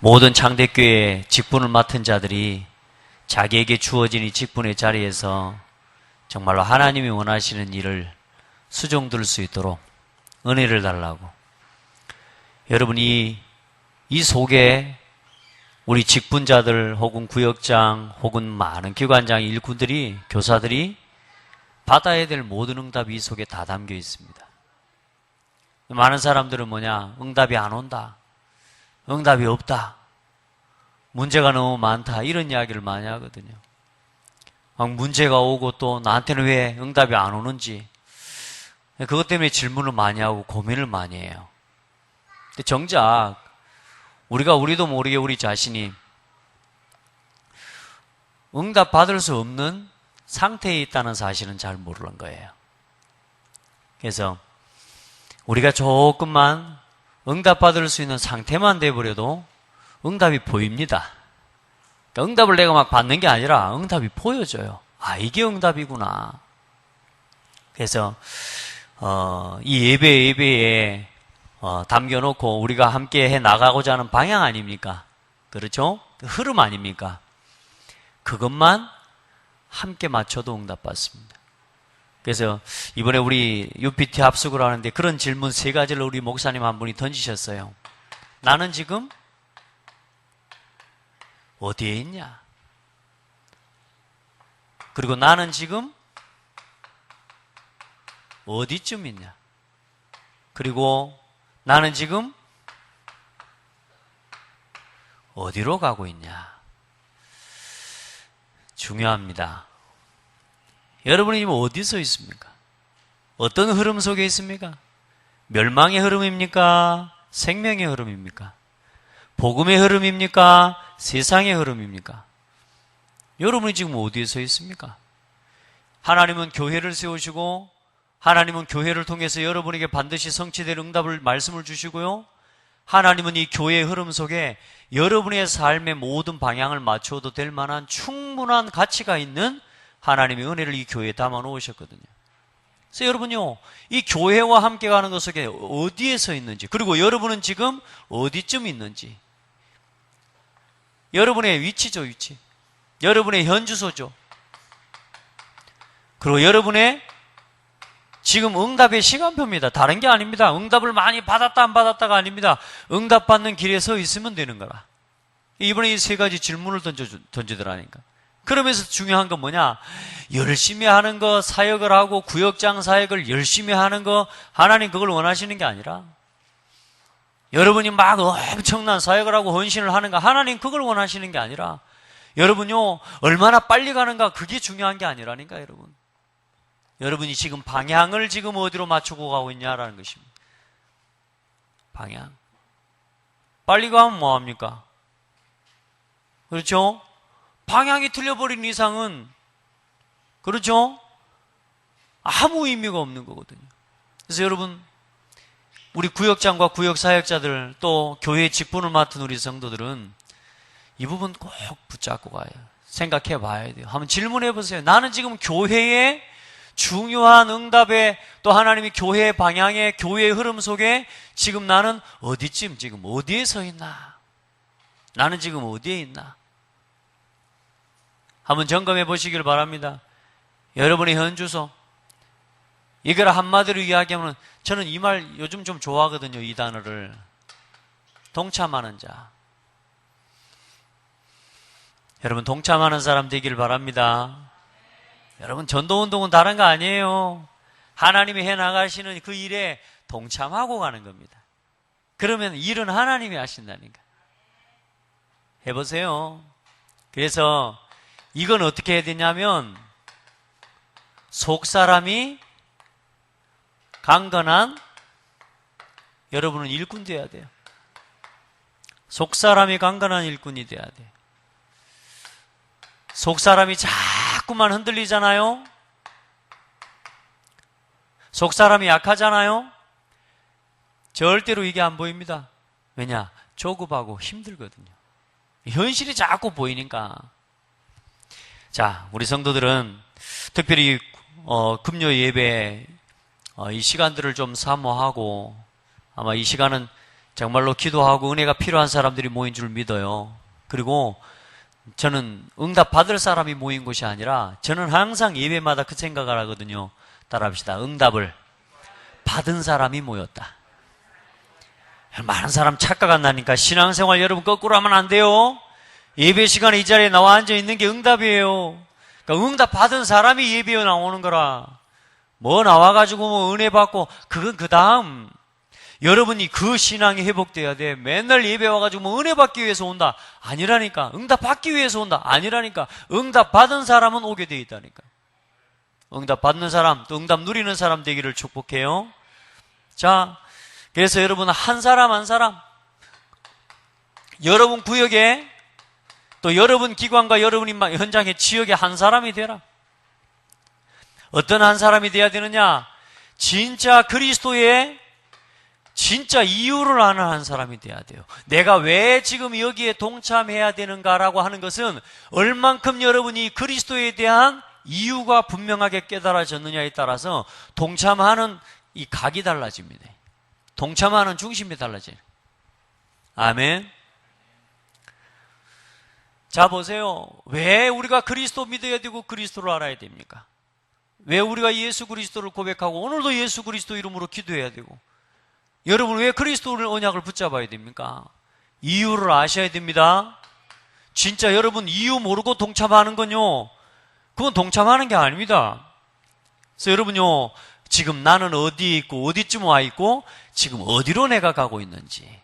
모든 창대교회 직분을 맡은 자들이 자기에게 주어진 이 직분의 자리에서 정말로 하나님이 원하시는 일을 수종들 수 있도록 은혜를 달라고. 여러분이 이 속에 우리 직분자들 혹은 구역장 혹은 많은 기관장 일꾼들이 교사들이 받아야 될 모든 응답이 이 속에 다 담겨 있습니다. 많은 사람들은 뭐냐? 응답이 안 온다. 응답이 없다. 문제가 너무 많다. 이런 이야기를 많이 하거든요. 막 문제가 오고 또 나한테는 왜 응답이 안 오는지 그것 때문에 질문을 많이 하고 고민을 많이 해요. 근데 정작 우리도 모르게 우리 자신이 응답 받을 수 없는 상태에 있다는 사실은 잘 모르는 거예요. 그래서 우리가 조금만 응답 받을 수 있는 상태만 돼버려도 응답이 보입니다. 그러니까 응답을 내가 막 받는 게 아니라 응답이 보여져요. 아, 이게 응답이구나. 그래서 이 예배에 담겨놓고 우리가 함께 해 나가고자 하는 방향 아닙니까? 그렇죠? 그 흐름 아닙니까? 그것만 함께 맞춰도 응답받습니다. 그래서 이번에 우리 UPT 합숙을 하는데 그런 질문 3가지를 우리 목사님 한 분이 던지셨어요. 나는 지금 어디에 있냐? 그리고 나는 지금 어디쯤 있냐? 그리고 나는 지금 어디로 가고 있냐? 중요합니다. 여러분이 지금 어디서 있습니까? 어떤 흐름 속에 있습니까? 멸망의 흐름입니까? 생명의 흐름입니까? 복음의 흐름입니까? 세상의 흐름입니까? 여러분이 지금 어디에 서 있습니까? 하나님은 교회를 세우시고 하나님은 교회를 통해서 여러분에게 반드시 성취될 응답을 말씀을 주시고요. 하나님은 이 교회의 흐름 속에 여러분의 삶의 모든 방향을 맞춰도 될 만한 충분한 가치가 있는 하나님의 은혜를 이 교회에 담아 놓으셨거든요. 그래서 여러분요, 이 교회와 함께 가는 것 속에 어디에 서 있는지, 그리고 여러분은 지금 어디쯤 있는지, 여러분의 위치죠, 위치. 여러분의 현주소죠. 그리고 여러분의 지금 응답의 시간표입니다. 다른 게 아닙니다. 응답을 많이 받았다 안 받았다가 아닙니다. 응답받는 길에 서 있으면 되는 거라. 이번에 이 3가지 질문을 던지더라니까. 그러면서 중요한 건 뭐냐? 열심히 하는 거, 사역을 하고 구역장 사역을 열심히 하는 거, 하나님 그걸 원하시는 게 아니라 여러분이 막 엄청난 사역을 하고 헌신을 하는가, 하나님 그걸 원하시는 게 아니라 여러분요, 얼마나 빨리 가는가, 그게 중요한 게 아니라니까, 여러분. 여러분이 지금 방향을 지금 어디로 맞추고 가고 있냐라는 것입니다. 방향. 빨리 가면 뭐합니까? 그렇죠? 방향이 틀려버린 이상은, 그렇죠? 아무 의미가 없는 거거든요. 그래서 여러분, 우리 구역장과 구역사역자들, 또 교회의 직분을 맡은 우리 성도들은 이 부분 꼭 붙잡고 가요. 생각해 봐야 돼요. 한번 질문해 보세요. 나는 지금 교회의 중요한 응답에, 또 하나님이 교회의 방향에, 교회의 흐름 속에 지금 나는 어디쯤, 지금 어디에 서 있나? 나는 지금 어디에 있나? 한번 점검해 보시길 바랍니다. 여러분의 현주소. 이걸 한마디로 이야기하면, 저는 이 말 요즘 좀 좋아하거든요. 이 단어를. 동참하는 자. 여러분 동참하는 사람 되기를 바랍니다. 여러분 전도운동은 다른 거 아니에요. 하나님이 해나가시는 그 일에 동참하고 가는 겁니다. 그러면 일은 하나님이 하신다니까. 해보세요. 그래서 이건 어떻게 해야 되냐면, 속사람이 강건한 여러분은 일꾼 돼야 돼요. 속사람이 강건한 일꾼이 돼야 돼요. 속사람이 자꾸만 흔들리잖아요. 속사람이 약하잖아요. 절대로 이게 안 보입니다. 왜냐? 조급하고 힘들거든요. 현실이 자꾸 보이니까. 자, 우리 성도들은 특별히 금요 예배 이 시간들을 좀 사모하고, 아마 이 시간은 정말로 기도하고 은혜가 필요한 사람들이 모인 줄 믿어요. 그리고 저는 응답 받을 사람이 모인 곳이 아니라 저는 항상 예배마다 그 생각을 하거든요. 따라합시다. 응답을 받은 사람이 모였다. 많은 사람 착각한 나니까 신앙생활 여러분 거꾸로 하면 안 돼요. 예배 시간에 이 자리에 나와 앉아 있는 게 응답이에요. 그러니까 응답 받은 사람이 예배에 나오는 거라. 뭐 나와가지고 뭐 은혜 받고 그건 그 다음. 여러분이 그 신앙이 회복돼야 돼. 맨날 예배 와가지고 뭐 은혜 받기 위해서 온다. 아니라니까. 응답 받기 위해서 온다. 아니라니까. 응답 받은 사람은 오게 돼 있다니까. 응답 받는 사람, 또 응답 누리는 사람 되기를 축복해요. 자, 그래서 여러분 한 사람 한 사람, 여러분 구역에 또 여러분 기관과 여러분 현장의 지역의 한 사람이 되라. 어떤 한 사람이 돼야 되느냐? 진짜 그리스도의 진짜 이유를 아는 한 사람이 돼야 돼요. 내가 왜 지금 여기에 동참해야 되는가라고 하는 것은 얼만큼 여러분이 그리스도에 대한 이유가 분명하게 깨달아졌느냐에 따라서 동참하는 이 각이 달라집니다. 동참하는 중심이 달라져요. 아멘. 자, 보세요. 왜 우리가 그리스도 믿어야 되고 그리스도를 알아야 됩니까? 왜 우리가 예수 그리스도를 고백하고 오늘도 예수 그리스도 이름으로 기도해야 되고, 여러분 왜 그리스도를 언약을 붙잡아야 됩니까? 이유를 아셔야 됩니다. 진짜 여러분 이유 모르고 동참하는 건요, 그건 동참하는 게 아닙니다. 그래서 여러분요, 지금 나는 어디에 있고 어디쯤 와 있고 지금 어디로 내가 가고 있는지.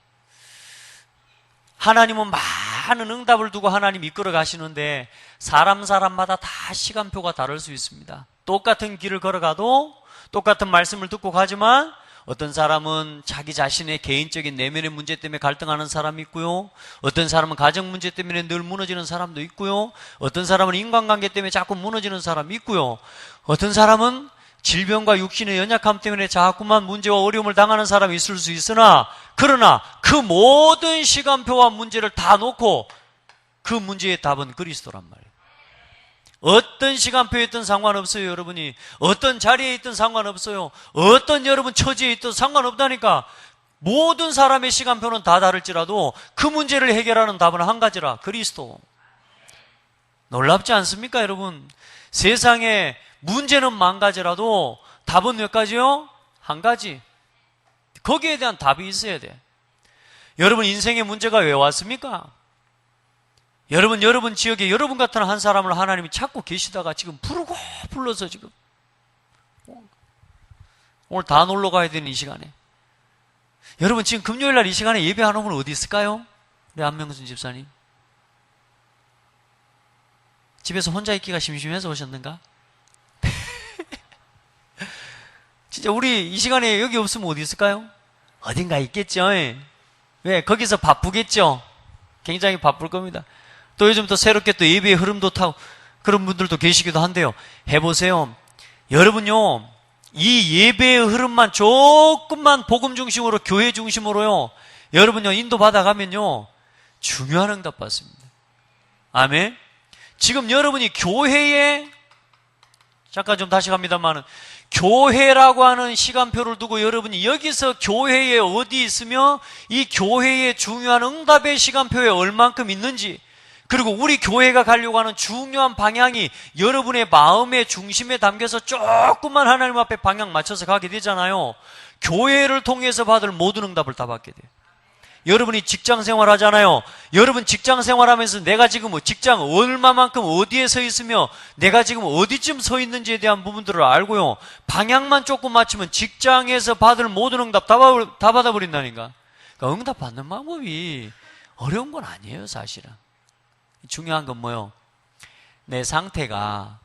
하나님은 많은 응답을 두고 하나님 이끌어 가시는데 사람마다 다 시간표가 다를 수 있습니다. 똑같은 길을 걸어가도 똑같은 말씀을 듣고 가지만 어떤 사람은 자기 자신의 개인적인 내면의 문제 때문에 갈등하는 사람이 있고요. 어떤 사람은 가정 문제 때문에 늘 무너지는 사람도 있고요. 어떤 사람은 인간관계 때문에 자꾸 무너지는 사람이 있고요. 어떤 사람은 질병과 육신의 연약함 때문에 자꾸만 문제와 어려움을 당하는 사람이 있을 수 있으나, 그러나 그 모든 시간표와 문제를 다 놓고 그 문제의 답은 그리스도란 말이에요. 어떤 시간표에 있든 상관없어요. 여러분이 어떤 자리에 있든 상관없어요. 어떤 여러분 처지에 있든 상관없다니까. 모든 사람의 시간표는 다 다를지라도 그 문제를 해결하는 답은 한 가지라, 그리스도. 놀랍지 않습니까, 여러분? 세상에 문제는 만 가지라도 답은 몇 가지요? 한 가지. 거기에 대한 답이 있어야 돼. 여러분 인생의 문제가 왜 왔습니까? 여러분 지역에 여러분 같은 한 사람을 하나님이 찾고 계시다가 지금 부르고 불러서 지금 오늘 다 놀러 가야 되는 이 시간에, 여러분 지금 금요일날 이 시간에 예배하는 분 어디 있을까요? 우리 안명순 집사님 집에서 혼자 있기가 심심해서 오셨는가? 진짜 우리 이 시간에 여기 없으면 어디 있을까요? 어딘가 있겠죠. 왜? 거기서 바쁘겠죠. 굉장히 바쁠 겁니다. 또 요즘 또 새롭게 또 예배의 흐름도 타고 그런 분들도 계시기도 한데요. 해보세요. 여러분요, 이 예배의 흐름만 조금만 복음 중심으로, 교회 중심으로요, 여러분요 인도받아 가면요 중요한 응답 받습니다. 아멘. 지금 여러분이 교회에, 잠깐 좀 다시 갑니다만은, 교회라고 하는 시간표를 두고 여러분이 여기서 교회에 어디 있으며 이 교회의 중요한 응답의 시간표에 얼만큼 있는지, 그리고 우리 교회가 가려고 하는 중요한 방향이 여러분의 마음의 중심에 담겨서 조금만 하나님 앞에 방향 맞춰서 가게 되잖아요. 교회를 통해서 받을 모든 응답을 다 받게 돼요. 여러분이 직장 생활 하잖아요. 여러분 직장 생활하면서 내가 지금 직장 얼마만큼 어디에 서 있으며 내가 지금 어디쯤 서 있는지에 대한 부분들을 알고요, 방향만 조금 맞추면 직장에서 받을 모든 응답 다 받아버린다니까. 그러니까 응답 받는 방법이 어려운 건 아니에요, 사실은. 중요한 건 뭐요? 내 상태가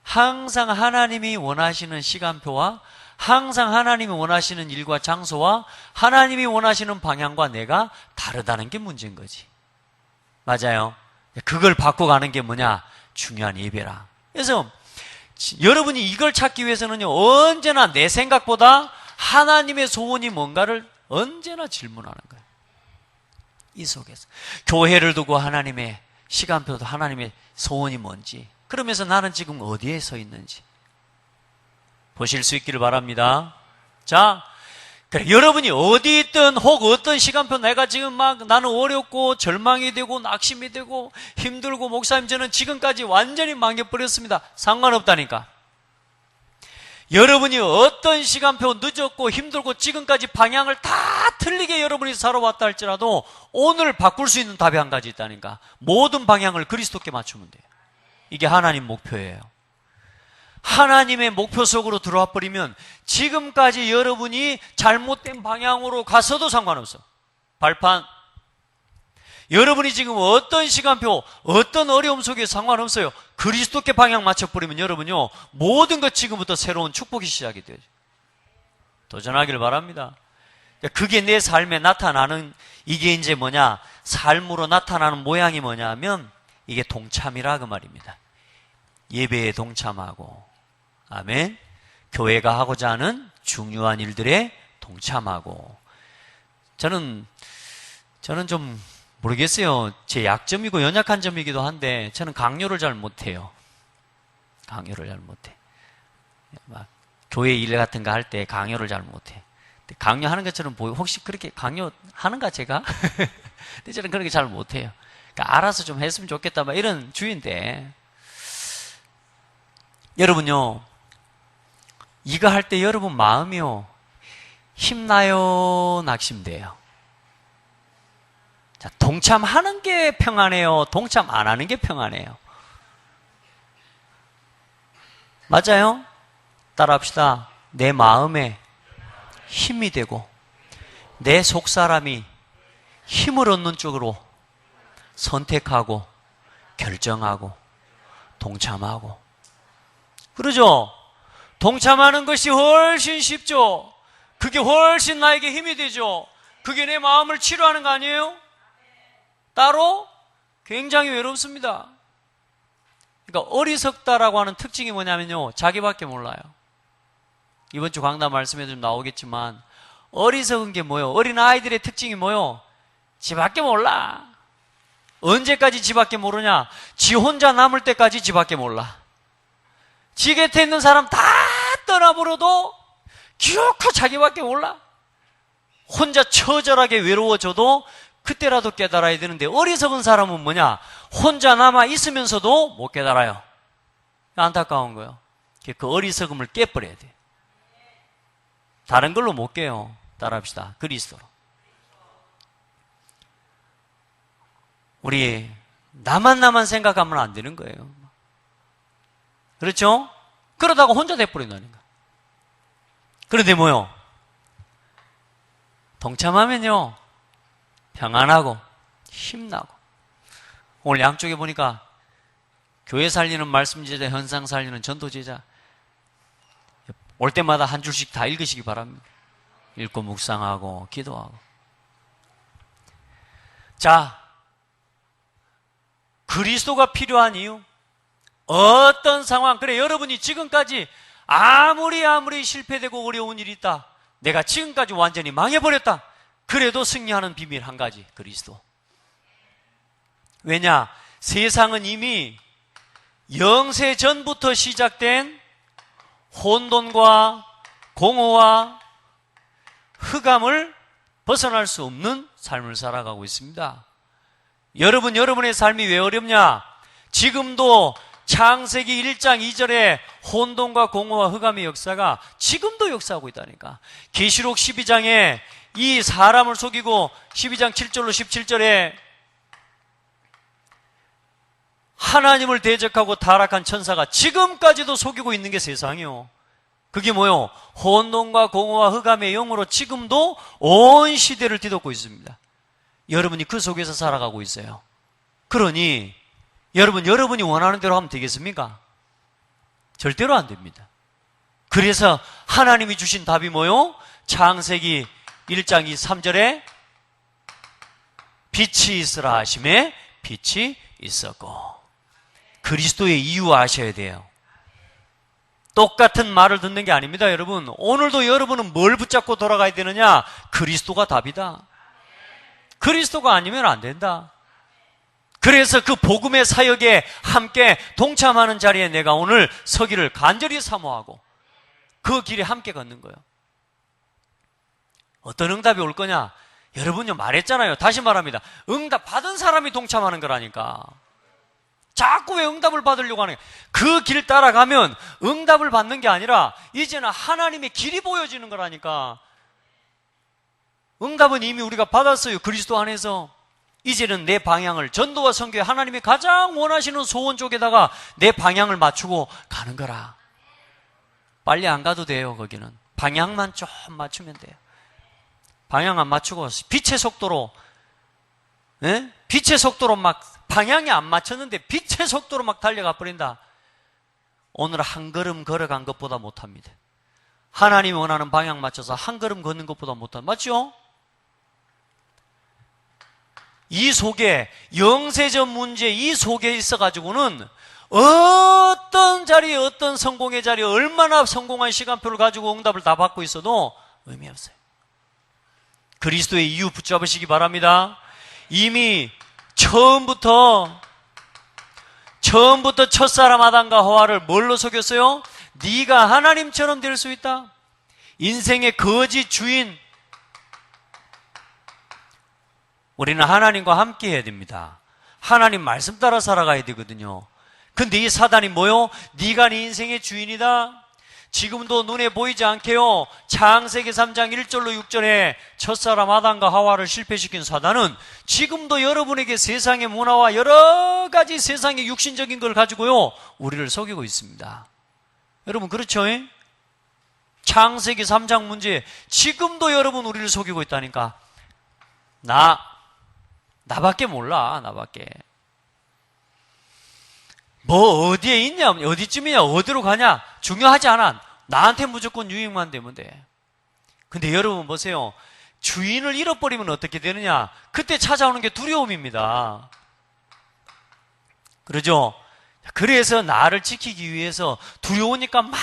항상 하나님이 원하시는 시간표와 항상 하나님이 원하시는 일과 장소와 하나님이 원하시는 방향과 내가 다르다는 게 문제인 거지. 맞아요. 그걸 바꿔가는 게 뭐냐? 중요한 예배라. 그래서 여러분이 이걸 찾기 위해서는요, 언제나 내 생각보다 하나님의 소원이 뭔가를 언제나 질문하는 거예요. 이 속에서 교회를 두고 하나님의 시간표도 하나님의 소원이 뭔지, 그러면서 나는 지금 어디에 서 있는지 보실 수 있기를 바랍니다. 자, 그래, 여러분이 어디 있든 혹 어떤 시간표 내가 지금 막 나는 어렵고 절망이 되고 낙심이 되고 힘들고 목사님 저는 지금까지 완전히 망해버렸습니다. 상관없다니까. 여러분이 어떤 시간표 늦었고 힘들고 지금까지 방향을 다 틀리게 여러분이 살아왔다 할지라도 오늘 바꿀 수 있는 답이 한 가지 있다니까. 모든 방향을 그리스도께 맞추면 돼요. 이게 하나님 목표예요. 하나님의 목표 속으로 들어와 버리면 지금까지 여러분이 잘못된 방향으로 가서도 상관없어. 발판. 여러분이 지금 어떤 시간표, 어떤 어려움 속에 상관없어요. 그리스도께 방향 맞춰버리면 여러분요, 모든 것 지금부터 새로운 축복이 시작이 되죠. 도전하기를 바랍니다. 그게 내 삶에 나타나는, 이게 이제 뭐냐, 삶으로 나타나는 모양이 뭐냐면, 이게 동참이라 그 말입니다. 예배에 동참하고, 아멘. 교회가 하고자 하는 중요한 일들에 동참하고. 저는 좀 모르겠어요. 제 약점이고 연약한 점이기도 한데 저는 강요를 잘 못해요. 강요를 잘 못해. 막 교회 일 같은 거 할 때 강요를 잘 못해. 강요하는 것처럼 보여. 혹시 그렇게 강요하는가 제가? 근데 저는 그런 게 잘 못해요. 그러니까 알아서 좀 했으면 좋겠다 막 이런 주의인데, 여러분요, 이거 할 때 여러분 마음이요, 힘나요, 낙심돼요? 자, 동참하는 게 평안해요, 동참 안 하는 게 평안해요? 맞아요? 따라합시다. 내 마음에 힘이 되고 내 속사람이 힘을 얻는 쪽으로 선택하고 결정하고 동참하고. 그러죠? 동참하는 것이 훨씬 쉽죠? 그게 훨씬 나에게 힘이 되죠? 그게 내 마음을 치료하는 거 아니에요? 따로 굉장히 외롭습니다. 그러니까 어리석다라고 하는 특징이 뭐냐면요, 자기밖에 몰라요. 이번 주 강단 말씀에 좀 나오겠지만, 어리석은 게 뭐예요? 어린 아이들의 특징이 뭐예요? 지밖에 몰라. 언제까지 지밖에 모르냐? 지 혼자 남을 때까지 지밖에 몰라. 지 곁에 있는 사람 다 떠나버려도 기어코 자기밖에 몰라. 혼자 처절하게 외로워져도 그때라도 깨달아야 되는데, 어리석은 사람은 뭐냐? 혼자 남아 있으면서도 못 깨달아요. 안타까운 거예요. 그 어리석음을 깨버려야 돼. 다른 걸로 못 깨요. 따라합시다. 그리스도로. 우리 나만 생각하면 안 되는 거예요. 그렇죠? 그러다가 혼자 돼버린다는 거예요. 그런데 뭐요? 동참하면요, 평안하고 힘나고. 오늘 양쪽에 보니까 교회 살리는 말씀제자, 현상 살리는 전도제자, 올 때마다 한 줄씩 다 읽으시기 바랍니다. 읽고 묵상하고 기도하고. 자, 그리스도가 필요한 이유, 어떤 상황, 그래 여러분이 지금까지 아무리 실패되고 어려운 일이 있다, 내가 지금까지 완전히 망해버렸다, 그래도 승리하는 비밀 한 가지, 그리스도. 왜냐? 세상은 이미 영세 전부터 시작된 혼돈과 공허와 흑암을 벗어날 수 없는 삶을 살아가고 있습니다. 여러분의 삶이 왜 어렵냐? 지금도 창세기 1장 2절에 혼돈과 공허와 흑암의 역사가 지금도 역사하고 있다니까. 계시록 12장에 이 사람을 속이고 12장 7절로 17절에 하나님을 대적하고 타락한 천사가 지금까지도 속이고 있는 게 세상이요. 그게 뭐요? 혼돈과 공허와 흑암의 영으로 지금도 온 시대를 뒤덮고 있습니다. 여러분이 그 속에서 살아가고 있어요. 그러니 여러분이 원하는 대로 하면 되겠습니까? 절대로 안 됩니다. 그래서 하나님이 주신 답이 뭐요? 창세기 1장 3절에 빛이 있으라 하심에 빛이 있었고. 그리스도의 이유 아셔야 돼요. 똑같은 말을 듣는 게 아닙니다, 여러분. 오늘도 여러분은 뭘 붙잡고 돌아가야 되느냐? 그리스도가 답이다. 그리스도가 아니면 안 된다. 그래서 그 복음의 사역에 함께 동참하는 자리에 내가 오늘 서기를 간절히 사모하고 그 길에 함께 걷는 거예요. 어떤 응답이 올 거냐? 여러분요, 말했잖아요. 다시 말합니다. 응답 받은 사람이 동참하는 거라니까. 자꾸 왜 응답을 받으려고 하는 거야? 그 길 따라가면 응답을 받는 게 아니라 이제는 하나님의 길이 보여지는 거라니까. 응답은 이미 우리가 받았어요. 그리스도 안에서. 이제는 내 방향을, 전도와 선교에 하나님이 가장 원하시는 소원 쪽에다가 내 방향을 맞추고 가는 거라. 빨리 안 가도 돼요. 거기는 방향만 좀 맞추면 돼요. 방향 안 맞추고 빛의 속도로, 빛의 속도로 막, 방향이 안 맞췄는데 빛의 속도로 막 달려가 버린다. 오늘 한 걸음 걸어간 것보다 못합니다. 하나님이 원하는 방향 맞춰서 한 걸음 걷는 것보다 못합니다. 맞죠? 이 속에, 영세전 문제 이 속에 있어가지고는 어떤 자리에, 어떤 성공의 자리에 얼마나 성공한 시간표를 가지고 응답을 다 받고 있어도 의미 없어요. 그리스도의 이유 붙잡으시기 바랍니다. 이미 처음부터 첫사람 아담과 하와를 뭘로 속였어요? 네가 하나님처럼 될 수 있다. 인생의 거짓 주인. 우리는 하나님과 함께 해야 됩니다. 하나님 말씀 따라 살아가야 되거든요. 근데 이 사단이 뭐요? 네가 네 인생의 주인이다. 지금도 눈에 보이지 않게요. 창세기 3장 1절로 6절에 첫사람 아담과 하와를 실패시킨 사단은 지금도 여러분에게 세상의 문화와 여러 가지 세상의 육신적인 걸 가지고요, 우리를 속이고 있습니다. 여러분 그렇죠? 창세기 3장 문제, 지금도 여러분 우리를 속이고 있다니까. 나밖에 몰라. 나밖에. 뭐 어디에 있냐, 어디쯤이냐, 어디로 가냐 중요하지 않아. 나한테 무조건 유익만 되면 돼. 근데 여러분 보세요. 주인을 잃어버리면 어떻게 되느냐? 그때 찾아오는 게 두려움입니다. 그러죠? 그래서 나를 지키기 위해서 두려우니까 막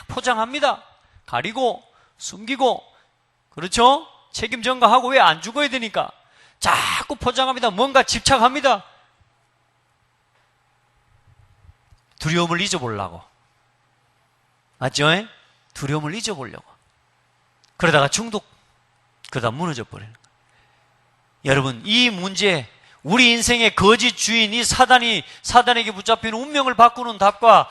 포장합니다. 가리고 숨기고, 그렇죠? 책임 전가하고. 왜 안 죽어야 되니까 자꾸 포장합니다. 뭔가 집착합니다. 두려움을 잊어보려고. 맞죠? 두려움을 잊어보려고. 그러다가 그러다 무너져 버리는 거예요. 여러분, 이 문제, 우리 인생의 거짓 주인, 이 사단에게 붙잡힌 운명을 바꾸는 답과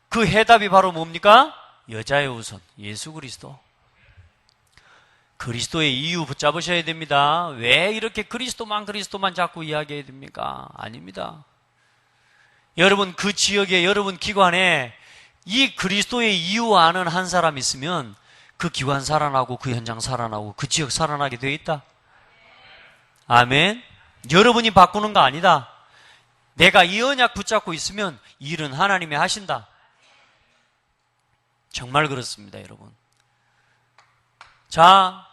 그 해답이 바로 뭡니까? 여자의 우선, 예수 그리스도. 그리스도의 이유 붙잡으셔야 됩니다. 왜 이렇게 그리스도만 자꾸 이야기해야 됩니까? 아닙니다. 여러분 그 지역에, 여러분 기관에 이 그리스도의 이유 아는 한 사람 있으면 그 기관 살아나고 그 현장 살아나고 그 지역 살아나게 되어 있다. 아멘. 여러분이 바꾸는 거 아니다. 내가 이 언약 붙잡고 있으면 일은 하나님이 하신다. 정말 그렇습니다, 여러분. 자,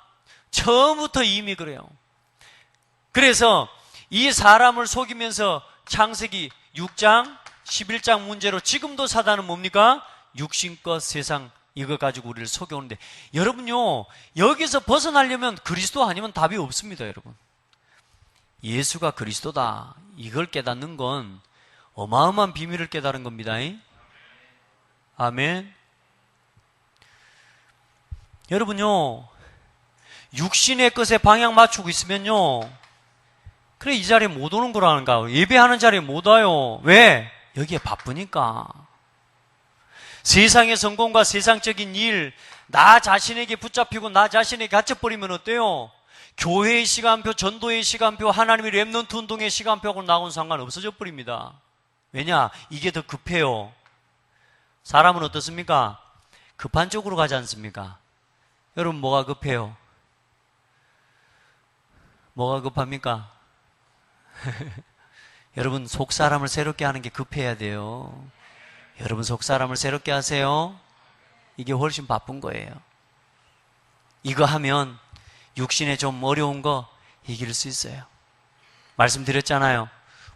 처음부터 이미 그래요. 그래서 이 사람을 속이면서 창세기 6장, 11장 문제로 지금도 사단은 뭡니까? 육신껏 세상 이거 가지고 우리를 속여오는데, 여러분요, 여기서 벗어나려면 그리스도 아니면 답이 없습니다, 여러분. 예수가 그리스도다. 이걸 깨닫는 건 어마어마한 비밀을 깨달은 겁니다. 아멘. 여러분요, 육신의 것에 방향 맞추고 있으면요, 그래 이 자리에 못 오는 거라는가. 예배하는 자리에 못 와요. 왜? 여기에 바쁘니까. 세상의 성공과 세상적인 일, 나 자신에게 붙잡히고 나 자신에게 갇혀버리면 어때요? 교회의 시간표, 전도의 시간표, 하나님의 렘넌트 운동의 시간표하고 나하고는 상관없어져 버립니다. 왜냐? 이게 더 급해요. 사람은 어떻습니까? 급한 쪽으로 가지 않습니까? 여러분 뭐가 급해요? 뭐가 급합니까? 여러분 속 사람을 새롭게 하는 게 급해야 돼요. 여러분 속 사람을 새롭게 하세요. 이게 훨씬 바쁜 거예요. 이거 하면 육신에 좀 어려운 거 이길 수 있어요. 말씀드렸잖아요.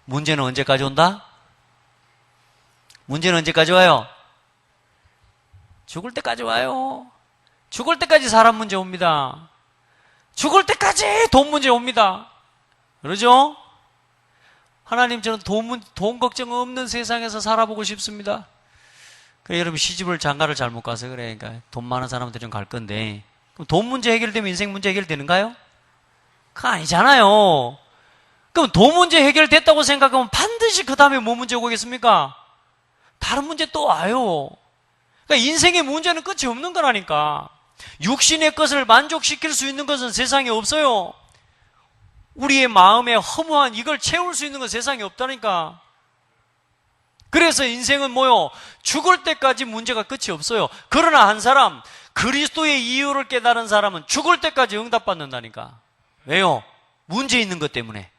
문제는 언제까지 온다? 문제는 언제까지 와요? 죽을 때까지 와요. 죽을 때까지 사람 문제 옵니다. 죽을 때까지 돈 문제 옵니다. 그러죠? 하나님, 저는 돈 걱정 없는 세상에서 살아보고 싶습니다. 그래, 여러분 시집을 장가를 잘못 가서 그래. 그러니까 돈 많은 사람들이 좀 갈 건데. 그럼 돈 문제 해결되면 인생 문제 해결되는가요? 그거 아니잖아요. 그럼 돈 문제 해결됐다고 생각하면 반드시 그 다음에 뭐 문제 오겠습니까? 다른 문제 또 와요. 그러니까 인생의 문제는 끝이 없는 거라니까. 육신의 것을 만족시킬 수 있는 것은 세상에 없어요. 우리의 마음에 허무한 이걸 채울 수 있는 건 세상에 없다니까. 그래서 인생은 뭐요? 죽을 때까지 문제가 끝이 없어요. 그러나 한 사람, 그리스도의 이유를 깨달은 사람은 죽을 때까지 응답받는다니까. 왜요? 문제 있는 것 때문에.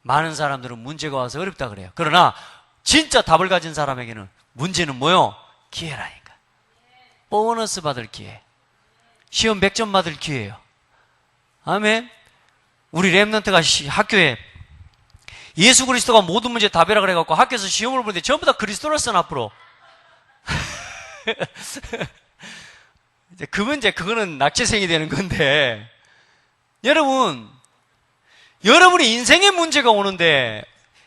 많은 사람들은 문제가 와서 어렵다 그래요. 그러나 진짜 답을 가진 사람에게는 문제는 뭐요? 기회라니까. 보너스 받을 기회. 시험 100점 받을 기회예요. 아멘. 우리 랩런트가 학교에 예수 그리스도가 모든 문제 답이라 그래갖고 학교에서 시험을 보는데 전부 다 그리스도를 쓴 앞으로. 이제 그 문제, 그거는 낙제생이 되는 건데, 여러분이 인생의 문제가 오는데,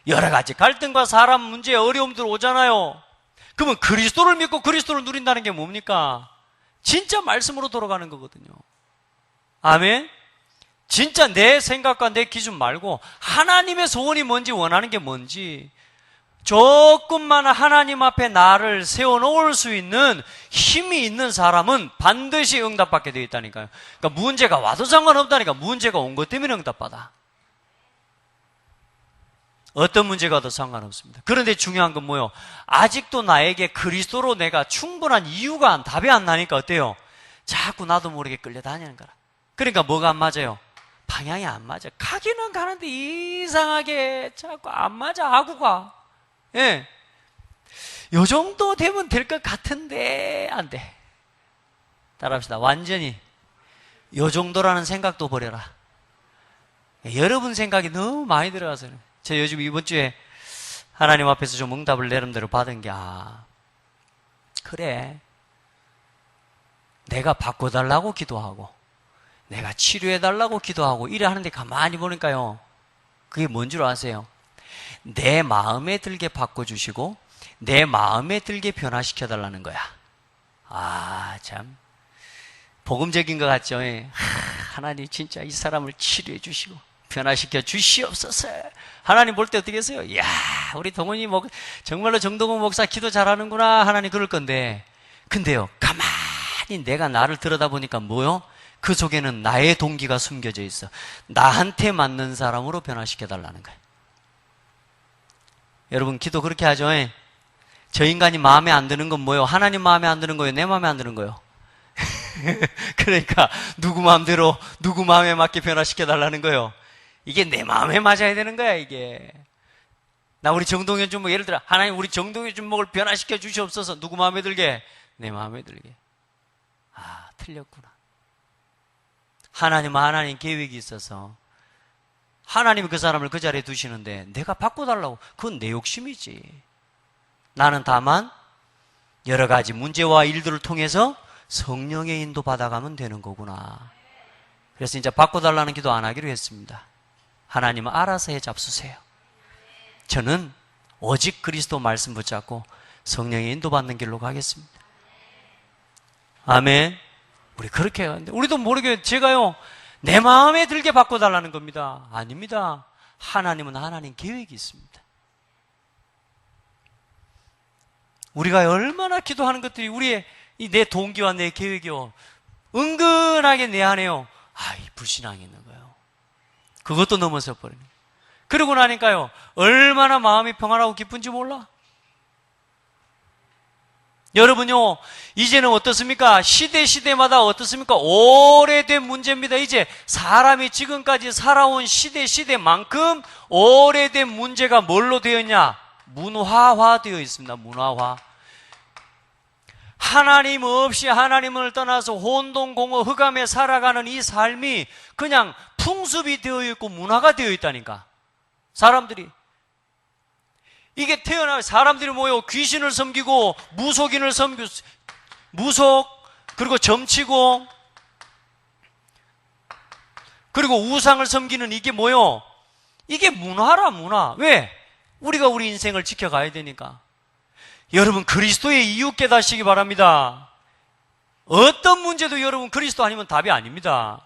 여러 가지 갈등과 사람 문제, 어려움들 오잖아요. 그러면 그리스도를 믿고 그리스도를 누린다는 게 뭡니까? 진짜 말씀으로 돌아가는 거거든요. 아멘? 진짜 내 생각과 내 기준 말고 하나님의 소원이 뭔지 원하는 게 뭔지 조금만 하나님 앞에 나를 세워놓을 수 있는 힘이 있는 사람은 반드시 응답받게 되어 있다니까요. 그러니까 문제가 와도 상관없다니까. 문제가 온 것 때문에 응답받아. 어떤 문제가 와도 상관없습니다. 그런데 중요한 건 뭐예요? 아직도 나에게 그리스도로 내가 충분한 이유가 답이 안 나니까 어때요? 자꾸 나도 모르게 끌려다니는 거라. 그러니까 뭐가 안 맞아요? 방향이 안 맞아. 가기는 가는데 이상하게 자꾸 안 맞아 하고 가. 예. 요 정도 되면 될 것 같은데 안 돼. 따라합시다. 완전히 요 정도라는 생각도 버려라. 여러분 생각이 너무 많이 들어가서 그래요. 제가 요즘 이번 주에 하나님 앞에서 좀 응답을 내름대로 받은 게 그래. 내가 바꿔달라고 기도하고 내가 치료해달라고 기도하고 이래 하는데 가만히 보니까요. 그게 뭔 줄 아세요? 내 마음에 들게 바꿔주시고 내 마음에 들게 변화시켜달라는 거야. 참 복음적인 것 같죠? 하나님 진짜 이 사람을 치료해 주시고 변화시켜 주시옵소서. 하나님 볼 때 어떻게 했어요? 이야, 우리 동훈이 정말로 정동훈 목사 기도 잘하는구나. 하나님 그럴 건데, 근데요, 가만히 내가 나를 들여다보니까 뭐요? 그 속에는 나의 동기가 숨겨져 있어. 나한테 맞는 사람으로 변화시켜달라는 거예요. 여러분, 기도 그렇게 하죠? 저 인간이 마음에 안 드는 건 뭐예요? 하나님 마음에 안 드는 거예요? 내 마음에 안 드는 거예요? 그러니까, 누구 마음대로, 누구 마음에 맞게 변화시켜달라는 거예요. 이게 내 마음에 맞아야 되는 거야, 이게. 나 우리 정동현 주목, 예를 들어, 하나님 우리 정동현 주목을 변화시켜 주시옵소서. 누구 마음에 들게? 내 마음에 들게. 틀렸구나. 하나님은 하나님 계획이 있어서 하나님이 그 사람을 그 자리에 두시는데 내가 바꿔달라고. 그건 내 욕심이지. 나는 다만 여러 가지 문제와 일들을 통해서 성령의 인도 받아가면 되는 거구나. 그래서 이제 바꿔달라는 기도 안 하기로 했습니다. 하나님은 알아서 해 잡수세요. 저는 오직 그리스도 말씀 붙잡고 성령의 인도받는 길로 가겠습니다. 아멘. 우리 그렇게 해야 하는데 우리도 모르게 제가요 내 마음에 들게 바꿔달라는 겁니다. 아닙니다. 하나님은 하나님 계획이 있습니다. 우리가 얼마나 기도하는 것들이 우리의 내 동기와 내 계획이요 은근하게 내 안에요 이 불신앙이 있는 거예요. 그것도 넘어서 버리는 거예요. 그러고 나니까요 얼마나 마음이 평안하고 기쁜지 몰라. 여러분요 이제는 어떻습니까? 시대마다 어떻습니까? 오래된 문제입니다. 이제 사람이 지금까지 살아온 시대만큼 오래된 문제가 뭘로 되어 있냐? 문화화되어 있습니다. 문화화. 하나님 없이 하나님을 떠나서 혼돈공허 흑암에 살아가는 이 삶이 그냥 풍습이 되어 있고 문화가 되어 있다니까. 사람들이 이게 태어나면 사람들이 모여 귀신을 섬기고 무속인을 섬기고 무속 그리고 점치고 그리고 우상을 섬기는 이게 뭐요? 이게 문화라 문화. 왜? 우리가 우리 인생을 지켜가야 되니까. 여러분 그리스도의 이유 깨닫시기 바랍니다. 어떤 문제도 여러분 그리스도 아니면 답이 아닙니다.